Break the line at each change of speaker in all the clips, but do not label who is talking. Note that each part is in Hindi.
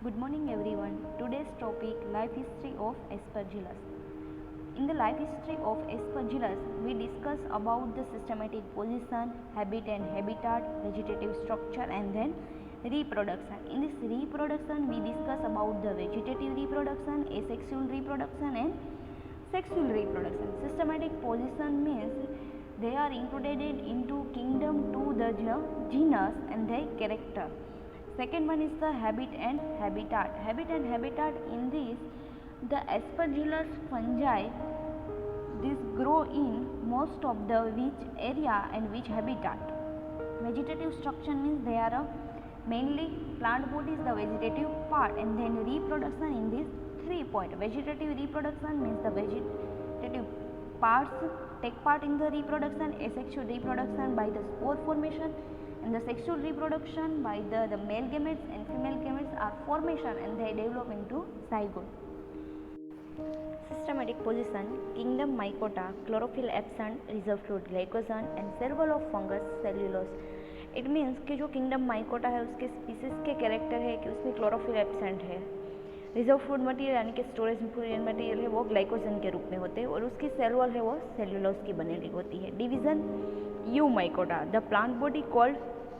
Good morning everyone. Today's topic life history of Aspergillus. In the life history of Aspergillus, we discuss about the systematic position, habit and habitat, vegetative structure and then reproduction. In this reproduction, we discuss about the vegetative reproduction, asexual reproduction and sexual reproduction. Systematic position means they are included into kingdom to the genus and their character. Second one is the habit and habitat. Habit and habitat, in this the Aspergillus fungi, these grow in most of the which area and which habitat. Vegetative structure means they are mainly plant body is the vegetative part, and then reproduction in this 3 point. Vegetative reproduction means the vegetative parts take part in the reproduction, asexual reproduction by the spore formation, and the sexual reproduction by the male gametes and female gametes are formation and they develop into zygote. Systematic position: kingdom mycota, chlorophyll absent, reserve fluid glycogen and cell wall of fungus cellulose. It means कि जो किंगडम माइकोटा है उसके स्पीसीज के कैरेक्टर है कि उसमें क्लोरोफिल एब्सेंट है, रिजर्व फूड मटेरियल यानी कि स्टोरेज मटेरियल है वो ग्लाइकोजन के रूप में होते हैं और उसकी सेल वॉल है वो सेल्यूलोज की बनेली होती है. Division Eumycota, the plant body called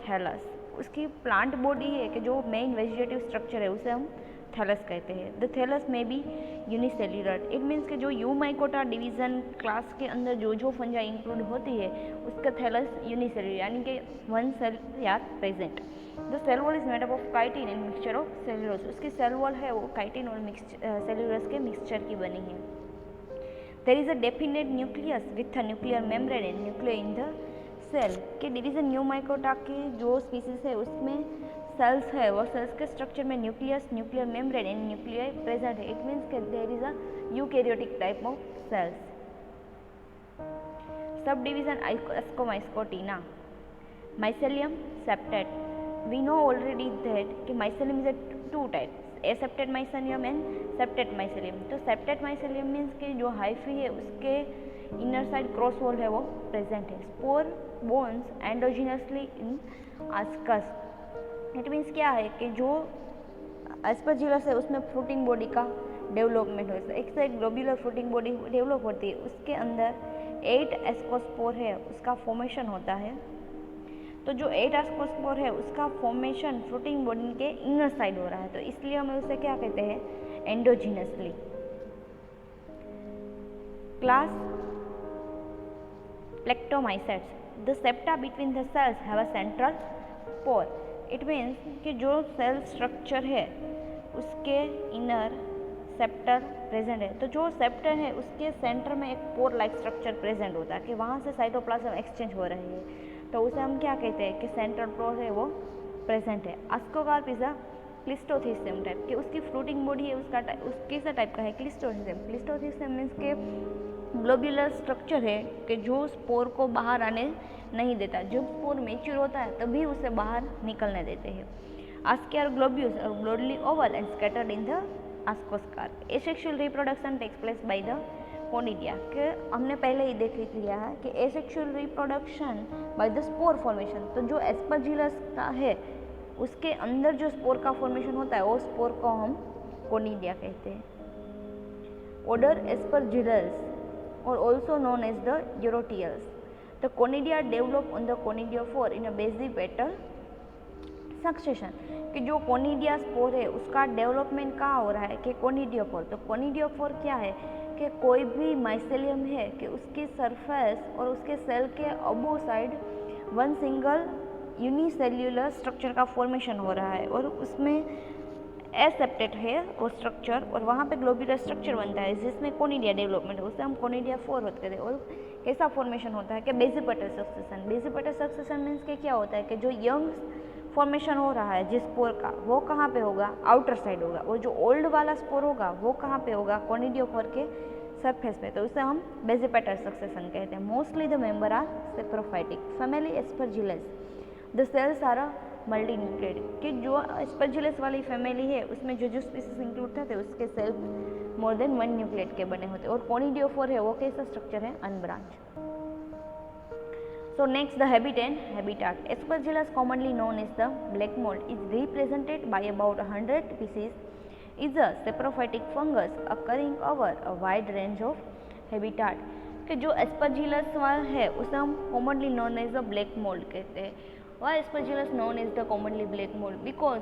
thallus. उसकी प्लांट बॉडी है कि जो मेन वेजिटेटिव स्ट्रक्चर है उसे हम थैलस कहते हैं. द थैलस में भी यूनिसेल्यूलर. इट मीन्स कि जो यू माइकोटा डिवीजन क्लास के अंदर जो फंजाई इंक्लूड होती है उसका थैलस यूनिसेल्यूलर यानी कि वन सेल या present. The cell wall is made up of chitin and mixture of cellulose. उसकी सेल वॉल है वो काइटिन और सेल्यूलोज के मिक्सचर की बनी है. There is a definite nucleus with a nuclear membrane and nuclear in the cell. के डिवीजन न्यू माइकोटा के जो स्पीसीज है उसमें सेल्स है वो सेल्स के स्ट्रक्चर में nucleus, nuclear membrane and nuclear present है. It means there is a eukaryotic type of cells. Subdivision Ascomycotina. Mycelium, septate. We know already that कि mycelium is a two types, aseptate mycelium and septate mycelium. तो septate mycelium means कि जो हाइफी है उसके इनर साइड क्रॉस वॉल है वो प्रेजेंट है. Spore bones endogenously in asks. It means क्या है कि जो एस्परजिलस है उसमें फ्रूटिंग बॉडी का डेवलपमेंट होता है. एक से एक ग्लोब्यूलर फ्रूटिंग बॉडी डेवलप होती है. उसके अंदर 8 एस्कोस्पोर है उसका फॉर्मेशन होता है. तो जो 8 एस्कोस्पोर है उसका फॉर्मेशन फ्रूटिंग बॉडी के इनर साइड हो रहा है तो इसलिए हमें उसे क्या कहते हैं, endogenously. Class plectomycetes. The septa between the cells have a central pore. It means कि जो सेल स्ट्रक्चर है उसके इनर सेप्टर प्रेजेंट है. तो जो सेप्टर है उसके सेंटर में एक पोर लाइक स्ट्रक्चर प्रेजेंट होता है कि वहाँ से साइटोप्लाज्म एक्सचेंज हो रही है तो उसे हम क्या कहते हैं कि सेंट्रल पोर है वो प्रेजेंट है. अस्कोकार्प इज अ क्लिस्टोथिसियम टाइप कि उसकी फ्रूटिंग बॉडी है उसका कैसा टाइप का है, क्लिस्टोथिसियम. क्लिस्टोथिसियम मीन्स के ग्लोब्यूलर स्ट्रक्चर है कि जो स्पोर को बाहर आने नहीं देता. जब स्पोर मेच्योर होता है तभी उसे बाहर निकलने देते हैं. Asci are globules are broadly oval and scattered in the ascocarp. Asexual reproduction takes place by the conidia. कि हमने पहले ही देख लिया है कि asexual reproduction by the spore formation. तो जो एस्परजिलस का है उसके अंदर जो स्पोर का फॉर्मेशन होता है वो स्पोर को हम कोनिडिया कहते हैं. Order Aspergillus or also known as the Eurotials. The conidia develop on the conidiophore in a basipetal succession. कि जो कोनिडिया स्पोर है उसका डेवलपमेंट कहाँ हो रहा है कि कोनिडियोफोर. तो कोनिडियोफोर क्या है कि कोई भी माइसेलियम है कि उसकी सरफेस और उसके सेल के above side one single unicellular structure का फॉर्मेशन हो रहा है और उसमें एसेप्टेट है वो स्ट्रक्चर और वहाँ पे ग्लोब्यूलर स्ट्रक्चर बनता है जिसमें कोनिडिया डेवलपमेंट है. उसे हम कोनिडिया 4 होते हैं. और कैसा फॉर्मेशन होता है कि basipetal succession. Basipetal succession means के क्या होता है कि जो यंग फॉर्मेशन हो रहा है जिस स्पोर का वो कहाँ पे होगा, आउटर साइड होगा. और जो ओल्ड वाला स्पोर होगा वो कहाँ पे होगा, कोनिडियोफोर के सरफेस पे. तो उसे हम बेसिपेटल सक्सेशन कहते हैं. Mostly the member are saprophytic. Family Aspergillus. The cells are multi nucleated. कि जो एस्परजिलस वाली फैमिली है उसमें जो स्पीसीज इंक्लूड थे उसके सेल मोर देन 1 न्यूक्लियड के बने होते. और कोनिडियोफोर है वो कैसा स्ट्रक्चर है, unbranch. So next, the habitat and habitat. Aspergillus, commonly known as the black mold, is represented by about 100 species. Is a saprophytic fungus occurring over a wide range of habitat. कि जो एस्परजिलस है उसे हम commonly known as the black mould कहते हैं. Why Aspergillus known as the commonly black mould? Because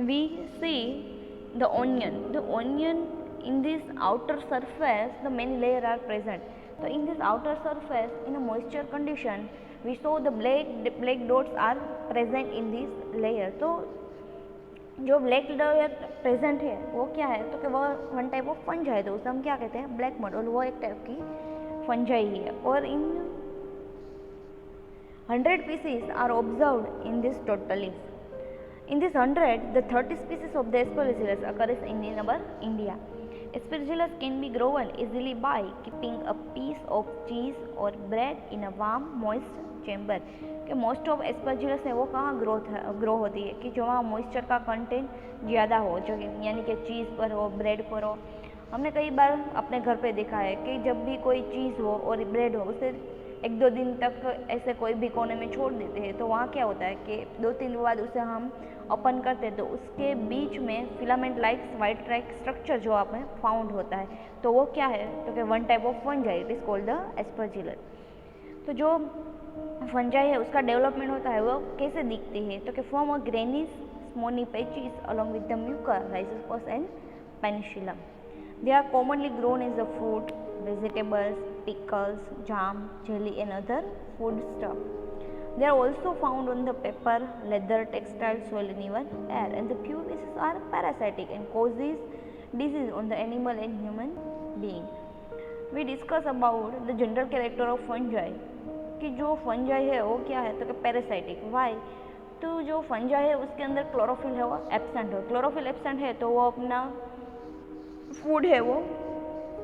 we see the onion in this outer surface, the many layers are present. So in this outer surface, in a moisture condition, we saw the black dots are present in this layer. तो जो ब्लैक लेयर प्रेजेंट है वो क्या है? तो कि वो वन टाइप ऑफ फंजाई है, तो उसे हम क्या कहते हैं? Black mould. और वो एक टाइप की फंजाई ही है. और इन 100 species are observed in this totally. In this 100, the 30 species of the Aspergillus occurs in our India. Aspergillus can be grown easily by keeping a piece of cheese or bread in a warm, moist chamber. कि मोस्ट ऑफ एस्परजिलस है वो कहाँ ग्रो होती है? कि जो वहाँ मॉइस्चर का कंटेंट ज़्यादा हो, जो यानी कि चीज़ पर हो, ब्रेड पर हो. हमने कई बार अपने घर पे देखा है कि जब भी कोई चीज़ हो और ब्रेड हो, उसे 1-2 दिन तक ऐसे कोई भी कोने में छोड़ देते हैं. तो वहाँ क्या होता है कि 2-3 दिन बाद उसे हम ओपन करते हैं तो उसके बीच में filament like white track structure जो आप में फाउंड होता है. तो वो क्या है? तो कि one type of fungi, it is called the Aspergillus. तो जो फंजाई है उसका डेवलपमेंट होता है वो कैसे दिखती है? तो कि form a greenish smoky patches along with the Mucor, rhizospores and Penicillium. They are commonly grown as a fruit, vegetables, pickles, jam, jelly and other food stuff. They are also found on the paper, leather, textile, soil and even air. And the few species are parasitic and causes disease on the animal and human being. We discuss about the general character of fungi. कि जो फंजाई है वो क्या है? तो कि पैरासाइटिक. वाई? तो जो फंजाई है उसके अंदर क्लोरोफिल है वो एब्सेंट हो. क्लोरोफिल एब्सेंट है तो वो अपना फूड है वो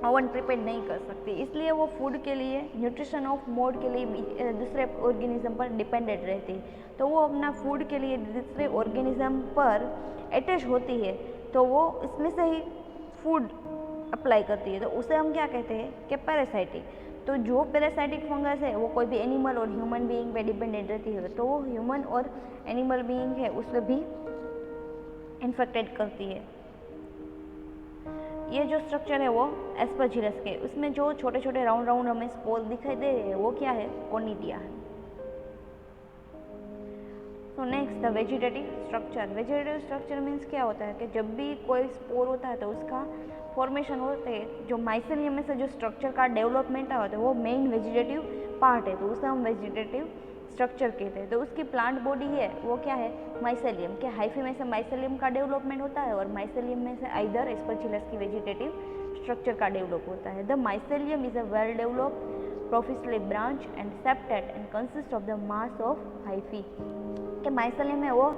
ओवन प्रिपेयर नहीं कर सकती, इसलिए वो फूड के लिए, न्यूट्रिशन ऑफ मोड के लिए दूसरे ऑर्गेनिज्म पर डिपेंडेंट रहती है. तो वो अपना फूड के लिए दूसरे ऑर्गेनिज्म पर अटैच होती है तो वो इसमें से ही फूड अप्लाई करती है. तो उसे हम क्या कहते हैं? कि पैरासाइटिक. तो जो पैरासाइटिक फंगस है वो कोई भी एनिमल और ह्यूमन बीइंग पे डिपेंडेंट रहती है, तो वो ह्यूमन और एनिमल बीइंग है उससे भी इन्फेक्टेड करती है. ये जो स्ट्रक्चर है वो एस्परजिलस के, उसमें जो छोटे छोटे राउंड राउंड हमें स्पोर दिखाई दे रहे हैं वो क्या है? कोनिडिया है. तो next, the vegetative structure. Vegetative structure means क्या होता है? कि जब भी कोई स्पोर होता है तो उसका फॉर्मेशन होते हैं, जो माइसेलियम में से जो स्ट्रक्चर का डेवलपमेंट होता है वो मेन वेजिटेटिव पार्ट है, तो उसे हम वेजिटेटिव स्ट्रक्चर कहते हैं. तो उसकी प्लांट बॉडी है वो क्या है? माइसेलियम. के हाइफी में से माइसेलियम का डेवलपमेंट होता है और माइसेलियम में से आइदर एस्परजिलस की वेजिटेटिव स्ट्रक्चर का डेवलप होता है. The mycelium is a well developed profusely branch and septate and consist of the mass of hyphae. के माइसेलियम है वो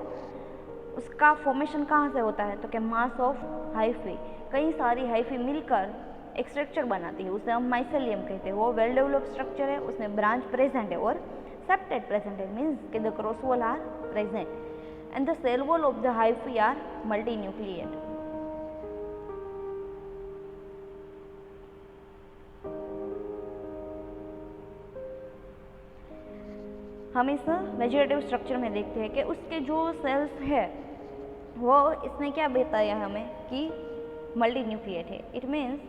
उसका फॉर्मेशन कहाँ से होता है? तो कि मास ऑफ हाइफी, कई सारी हाइफी मिलकर एक स्ट्रक्चर बनाती है, उसे हम माइसेलियम कहते हैं. वो वेल डेवलप्ड स्ट्रक्चर है, उसमें ब्रांच प्रेजेंट है और septate present. It means that the cross wall are present and the cell wall of the hyphae are multinucleate. हम इस वेजिटेटिव स्ट्रक्चर में देखते हैं कि उसके जो सेल्स है वो इसने क्या बताया हमें कि मल्टीन्यूक्लिएट है. इट मीन्स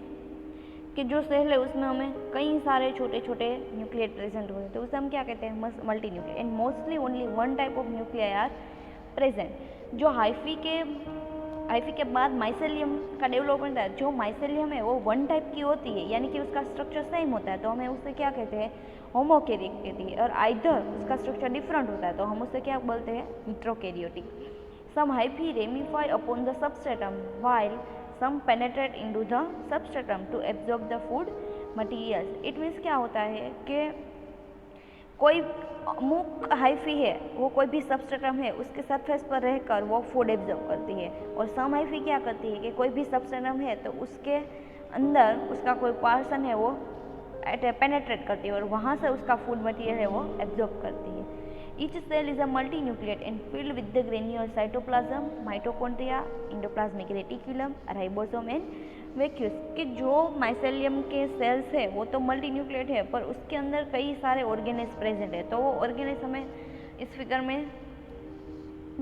कि जो सेल है उसमें हमें कई सारे छोटे छोटे न्यूक्लिएट प्रेजेंट होते हैं, तो उसे हम क्या कहते हैं? Multi nucleate. And mostly only one type of nuclei are present. जो हाइफी के बाद माइसेलियम का डेवलपमेंट है, जो माइसेलियम है वो वन टाइप की होती है, यानी कि उसका स्ट्रक्चर सेम होता है, तो हमें उससे क्या कहते हैं? होमोकैरियोटिक कहती है. और आइदर उसका स्ट्रक्चर डिफरेंट होता है तो हम उससे क्या बोलते हैं? Heterokaryotic. Some hyphae ramify upon the substratum while some penetrate into the substratum to absorb the food materials. It means क्या होता है कि कोई अमुक हाइफी है वो कोई भी सबस्ट्रेटम है उसके सरफेस पर रहकर वो फूड एब्जॉर्ब करती है, और सम हाइफी क्या करती है कि कोई भी सबस्ट्रेटम है तो उसके अंदर उसका कोई पोर्शन है वो पेनेट्रेट करती है और वहाँ से उसका फूड मटेरियल है वो एब्जॉर्ब करती है. Each cell is a multinucleate and filled with the granular cytoplasm, mitochondria, endoplasmic reticulum, ribosome and vacuoles कि जो माइसेलियम के सेल्स है वो तो मल्टीन्यूक्लिएट है पर उसके अंदर कई सारे ऑर्गेनेल्स प्रेजेंट है। तो वो ऑर्गेनेल्स हमें इस फिगर में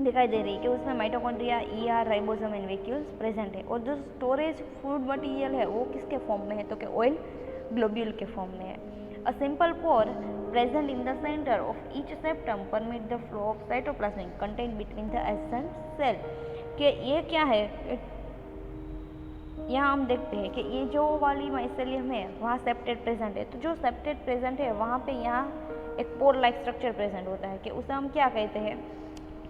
दिखाई दे रही है कि उसमें mitochondria, ER, ribosome and vacuoles present है। और जो स्टोरेज फूड मटेरियल है वो किसके फॉर्म में है तो कि ऑयल ग्लोब्यूल के फॉर्म में है। A simple pore present in the center of each septum permit the flow of cytoplasm contained between the adjacent cell। कि ये क्या है, यहाँ हम देखते हैं कि ये जो वाली माइसेलियम है वहाँ सेप्टेट प्रेजेंट है। तो जो सेप्टेट प्रेजेंट है वहाँ पे यहाँ एक पोर लाइक स्ट्रक्चर प्रेजेंट होता है कि उसे हम क्या कहते हैं,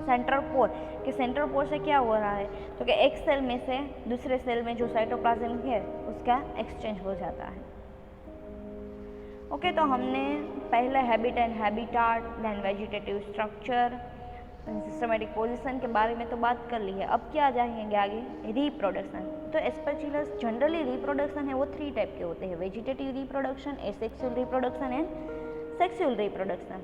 सेंट्रल पोर। कि सेंट्रल पोर से क्या हो रहा है तो कि एक सेल में से दूसरे सेल में जो साइटोप्लाज्म है उसका एक्सचेंज हो जाता है। ओके, तो हमने पहले habit and habitat, then vegetative structure, systematic position के बारे में तो बात कर ली है। अब क्या जाएंगे आगे, रिप्रोडक्शन। तो एस्पेचिलस जनरली रिप्रोडक्शन है वो 3 टाइप के होते हैं, vegetative reproduction, asexual reproduction and sexual reproduction.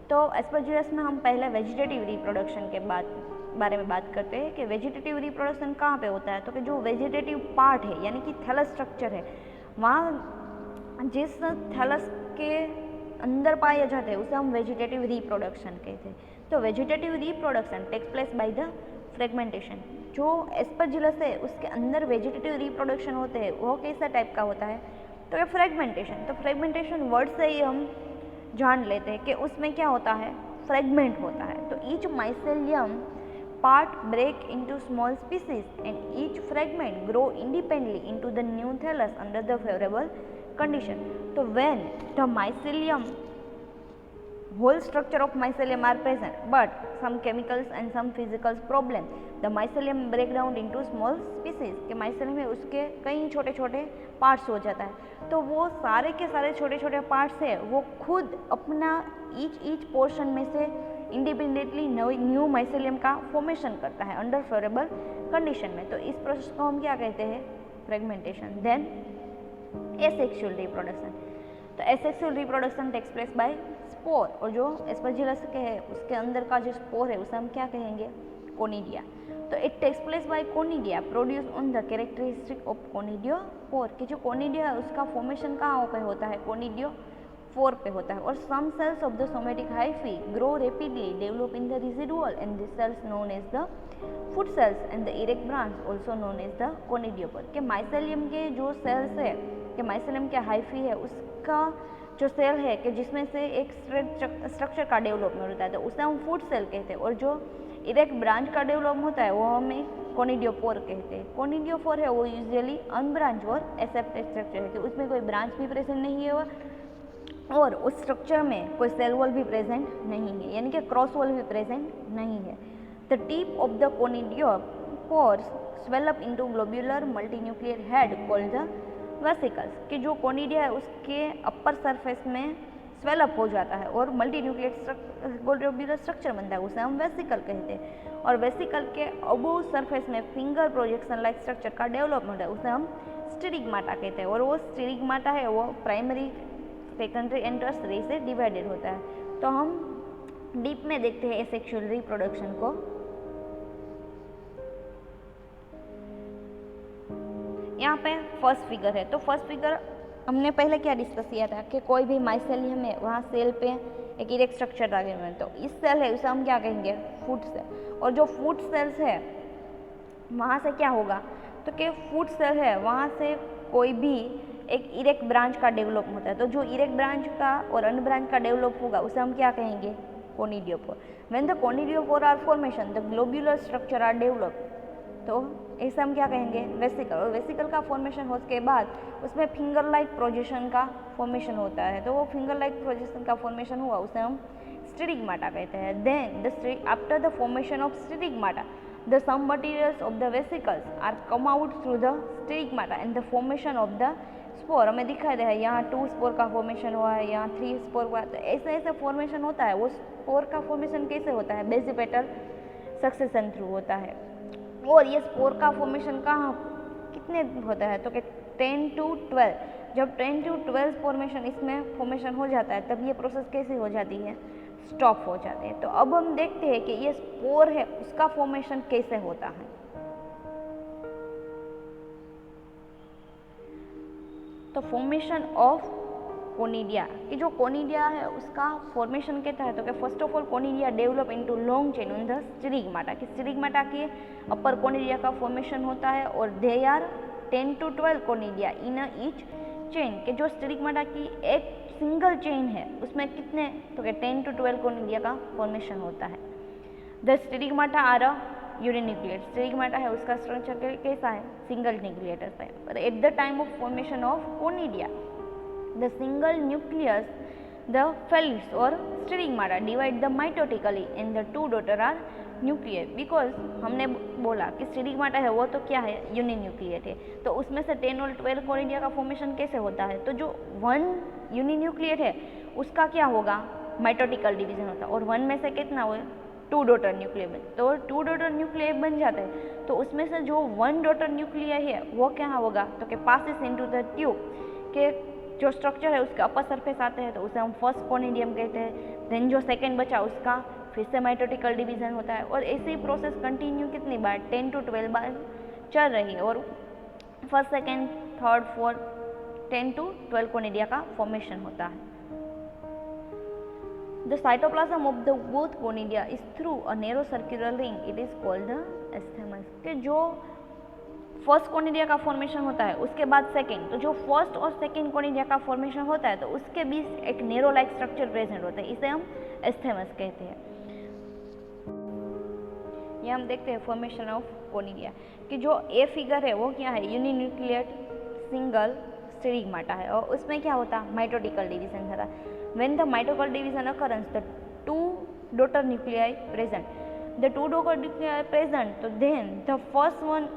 तो एस्पेचिलस में हम पहले वेजिटेटिव रिप्रोडक्शन के बारे में बात करते हैं कि वेजिटेटिव रिप्रोडक्शन कहाँ पे होता है तो कि जो वेजिटेटिव पार्ट है यानी कि थैलस स्ट्रक्चर है वहाँ जिस थैलस के अंदर पाए जाते हैं उसे हम वेजिटेटिव रिप्रोडक्शन कहते हैं। तो vegetative reproduction takes place by the fragmentation. जो एस्परजिलस है उसके अंदर वेजिटेटिव रिप्रोडक्शन होते हैं वो कैसा टाइप का होता है तो ये फ्रेगमेंटेशन। तो फ्रेगमेंटेशन वर्ड से ही हम जान लेते हैं कि उसमें क्या होता है, फ्रेगमेंट होता है। तो each mycelium part break into small species and each fragment grow independently into the new thallus under the favorable condition। तो when the mycelium whole structure of mycelium are present but some chemicals and some physical problem the mycelium break down into small species कि mycelium में उसके कई छोटे छोटे पार्ट्स हो जाता है। तो वो सारे के सारे छोटे छोटे पार्ट्स है वो खुद अपना ईच पोर्शन में से इंडिपेंडेंटली न्यू माइसेलियम का फॉर्मेशन करता है अंडर फेवरेबल कंडीशन में। तो इस प्रोसेस को हम क्या कहते हैं, फ्रेगमेंटेशन। Then asexual reproduction. तो asexual reproduction takes place by spore. और जो एस्परजिलस के है उसके अंदर का जो स्पोर है उसे हम क्या कहेंगे, कोनिडिया। तो it takes place by conidia produce on the characteristic of conidiophore. कि जो कोनिडिया है उसका फॉर्मेशन कहाँ पे होता है, कोनिडियो 4 पे होता है। और some cells of the somatic hyphae grow rapidly develop in the residual and this cells known as the foot cells and the erect branch also known as the conidiophore. के माइसेलियम के जो सेल्स है कि माइसेलियम के हाइफी है उसका जो सेल है कि जिसमें से एक स्ट्रक्चर का डेवलपमेंट होता है तो उसे हम फुट सेल कहते हैं। और जो इरेक्ट ब्रांच का डेवलपमेंट होता है वो हमें कोनिडियोपोर कहते हैं। कोनिडियोपोर है वो यूजुअली अनब्रांच और एसेप्टेड स्ट्रक्चर है कि उसमें कोई ब्रांच भी प्रेजेंट नहीं है और उस स्ट्रक्चर में कोई सेल वॉल भी प्रेजेंट नहीं है यानी कि क्रॉस वॉल भी प्रेजेंट नहीं है। The tip of the conidiophores swell up into globular multinuclear head called the vesicles. कि जो कोनिडिया है उसके अपर सरफेस में स्वेल अप हो जाता है और मल्टीन्यूक्लियर ग्लोब्यूलर स्ट्रक्चर बनता है उसे हम वेसिकल कहते हैं। और वेसिकल के अबोव सरफेस में फिंगर प्रोजेक्शन लाइक स्ट्रक्चर का डेवलपमेंट है उसे हम स्टिरिग्माटा कहते हैं। और वो स्टिरिग्माटा है वो प्राइमरी, सेकेंडरी एंड टर्शियरी से डिवाइडेड होता है। तो हम डीप में देखते हैं एसेक्सुअल रिप्रोडक्शन को। यहाँ पे फर्स्ट फिगर है। तो फर्स्ट फिगर हमने पहले क्या डिस्कस किया था कि कोई भी माइसेलियम है वहाँ सेल पे एक इरेक्ट स्ट्रक्चर लगे हुए हैं। तो इस सेल है उसे हम क्या कहेंगे, फुट सेल। और जो फुट सेल्स है वहाँ से क्या होगा तो कि फुट सेल है वहाँ से कोई भी एक इरेक्ट ब्रांच का डेवलप होता है। तो जो इरेक्ट ब्रांच का और अन ब्रांच का डेवलप होगा उसे हम क्या कहेंगे, conidiophore. When the conidiophore are formation the globular structure are develop. तो ऐसे हम क्या कहेंगे, वेसिकल। और वेसिकल का फॉर्मेशन होने के बाद उसमें फिंगर लाइक प्रोजेक्शन का फॉर्मेशन होता है। तो वो फिंगर लाइक प्रोजेक्शन का फॉर्मेशन हुआ उसे हम स्टिरिग्माटा कहते हैं। Then after the formation of sterigmata the some materials of the vesicles are come out through the stigmata and the formation of the spore। हमें दिखाई दे है यहाँ 2 स्पोर का फॉर्मेशन हुआ है, यहाँ 3 स्पोर हुआ है। तो ऐसे ऐसे फॉर्मेशन होता है। वो स्पोर का फॉर्मेशन कैसे होता है, बेसिपेटल सक्सेशन थ्रू होता है। और ये स्पोर का फॉर्मेशन कहाँ कितने होता है तो कि 10 to 12। जब 10 to 12 फॉर्मेशन इसमें फॉर्मेशन हो जाता है तब ये प्रोसेस कैसी हो जाती है, स्टॉप हो जाते हैं। तो अब हम देखते हैं कि ये स्पोर है उसका फॉर्मेशन कैसे होता है। तो फॉर्मेशन ऑफ कोनिडिया, कि जो कोनिडिया है उसका फॉर्मेशन कहता है तो कि first of all conidia develop into long chain on the stigmata, कि स्टिग्माटा के अपर कोनिडिया का फॉर्मेशन होता है और they are 10 to 12 conidia in each chain, के जो स्टिग्माटा की एक सिंगल चेन है उसमें कितने, तो कि 10 to 12 कोनिडिया का फॉर्मेशन होता है। The stigmata are a uninucleate, stigmata है उसका स्ट्रक्चर कैसा है, सिंगल न्यूक्लिएटस है। पर at the time of formation of conidia the single nucleus the फेलिस और stigmata divide the mitotically and the two daughter are nuclear, because हमने बोला कि स्टिग्माटा है वो तो क्या है, यूनिन्यूक्लिएट है। तो उसमें से 10 और 12 कोनिडिया का फॉर्मेशन कैसे होता है, तो जो 1 यूनिन्यूक्लिएट है उसका क्या होगा, माइटोटिकल डिवीजन होता है, और 1 में से कितना हो, 2 डॉटर न्यूक्लियर बन, तो 2 डॉटर न्यूक्लियर बन जाते हैं। तो उसमें से जो 1 डॉटर न्यूक्लियर है वो क्या होगा, तो कि पासिस इनटू द ट्यूब, के जो स्ट्रक्चर है उसके अपर सरफेस आते हैं तो उसे हम फर्स्ट कोनिडियम कहते हैं। देन जो सेकेंड बचा उसका फिर से माइटोटिकल डिवीजन होता है, और ऐसे ही प्रोसेस कंटिन्यू कितनी बार, 10 to 12 बार चल रही है, और first second third fourth 10 to 12 conidia का फॉर्मेशन होता है। The cytoplasm of the both conidia is through a narrow circular ring. It is called the isthmus. कि जो फर्स्ट कोनिडिया का फॉर्मेशन होता है उसके बाद सेकेंड, तो जो फर्स्ट और सेकेंड कोनिडिया का फॉर्मेशन होता है तो उसके बीच एक नेरो लाइक स्ट्रक्चर प्रेजेंट होता है, इसे हम एस्थेमस कहते हैं। ये हम देखते हैं फॉर्मेशन ऑफ कोनिडिया, कि जो ए फिगर है वो क्या है, यूनिन्यूक्लिएट सिंगल स्टिग्माटा है, और उसमें क्या होता है, माइटोटिकल डिवीजन होता है। When the mitochondrial division occurs, the 2 daughter nuclei present. The 2 daughter nuclei present, तो then the first one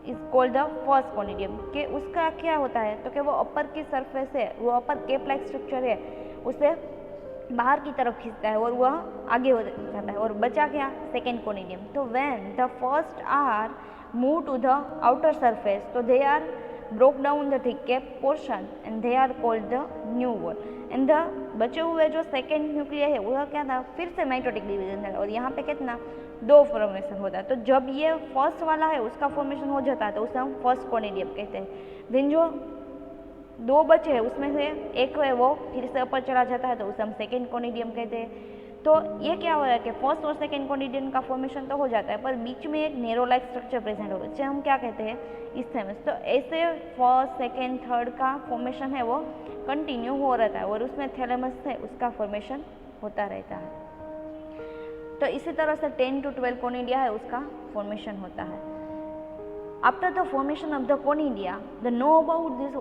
is called the first conidium. कि उसका क्या होता है, तो कि वो अपर की सरफेस है, वो अपर केप लाइक स्ट्रक्चर है, उसे बाहर की तरफ खींचता है और वह आगे हो जाता है, और बचा क्या, सेकेंड कोनिडियम। तो when the first are move to the outer surface, तो they are broke down the thick cap portion and they are called the new wall. And the बचे हुए जो सेकेंड न्यूक्लियर है वह क्या था, फिर से माइटोटिक डिवीजन है, और यहाँ पे कितना, 2 फॉर्मेशन होता है। तो जब ये फर्स्ट वाला है उसका फॉर्मेशन हो जाता है तो उसे हम फर्स्ट कोनिडियम कहते हैं। देन जो 2 बचे हैं उसमें से एक है वो फिर से ऊपर चला जाता है तो उसे हम सेकेंड कोनिडियम कहते हैं। तो ये क्या हो रहा है कि फर्स्ट और सेकेंड कोनिडियम का फॉर्मेशन तो हो जाता है पर बीच में एक नेरो लाइक स्ट्रक्चर प्रेजेंट होगा जिसे हम क्या कहते हैं, इस्थेमस। तो ऐसे फर्स्ट सेकेंड थर्ड का फॉर्मेशन है वो कंटिन्यू हो रहता है, और उसमें थैलेमस है उसका फॉर्मेशन होता रहता है। तो इसी तरह से 10 to 12 कोनिडिया है उसका फॉर्मेशन होता है। After the formation of the conidia the know about this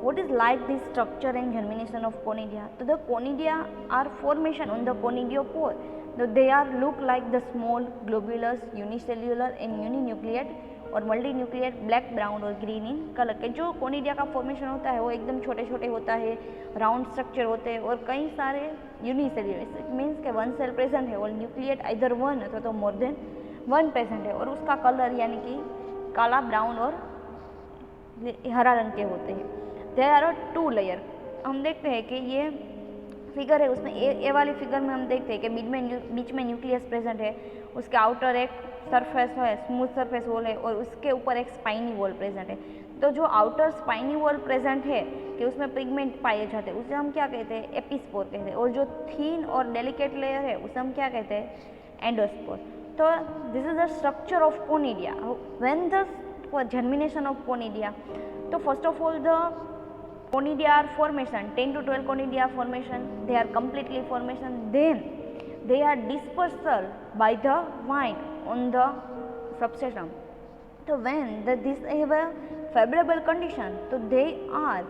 what is like this structure and germination of conidia. So the conidia are formation on the conidiospore. So they are look like the small globulous unicellular and uninucleate और मल्टीन्यूक्लिएट ब्लैक ब्राउन और ग्रीन इन कलर के। जो कोनिडिया का फॉर्मेशन होता है वो एकदम छोटे छोटे होता है, राउंड स्ट्रक्चर होते हैं और कई सारे यूनिसेल्युलर मीन्स के 1 सेल प्रेजेंट है और न्यूक्लिएट आइदर 1 अथवा तो मोर देन 1 प्रेजेंट है, और उसका कलर यानी कि काला, ब्राउन और हरा रंग के होते हैं। There are 2 layer. हम देखते हैं कि ये फिगर है उसमें ए वाली फिगर में हम देखते हैं कि बीच में न्यूक्लियस प्रेजेंट है, उसके आउटर एक सरफेस है, स्मूथ सरफेस वॉल है और उसके ऊपर एक स्पाइनी वॉल प्रेजेंट है। तो जो आउटर स्पाइनी वॉल प्रेजेंट है कि उसमें पिगमेंट पाए जाते हैं उसे हम क्या कहते हैं, एपिस्पोर कहते हैं, और जो थीन और डेलिकेट लेयर है उसे हम क्या कहते हैं, एंडोस्पोर। तो this is the structure of conidia. When the germination of conidia, तो first of all the conidia are formation, 10 to 12 conidia formation, they are completely formation, then they are dispersal by the vine on the substratum. So when this have a favorable condition, so they are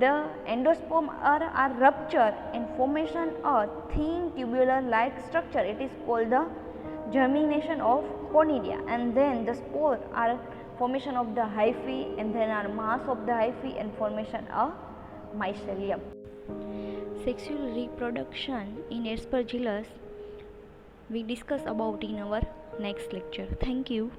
the endosperm are rupture and formation a thin tubular like structure, it is called the germination of conidia, and then the spore are formation of the hyphae and then our mass of the hyphae and formation of mycelium. Sexual reproduction in Aspergillus we discuss about in our next lecture. Thank you.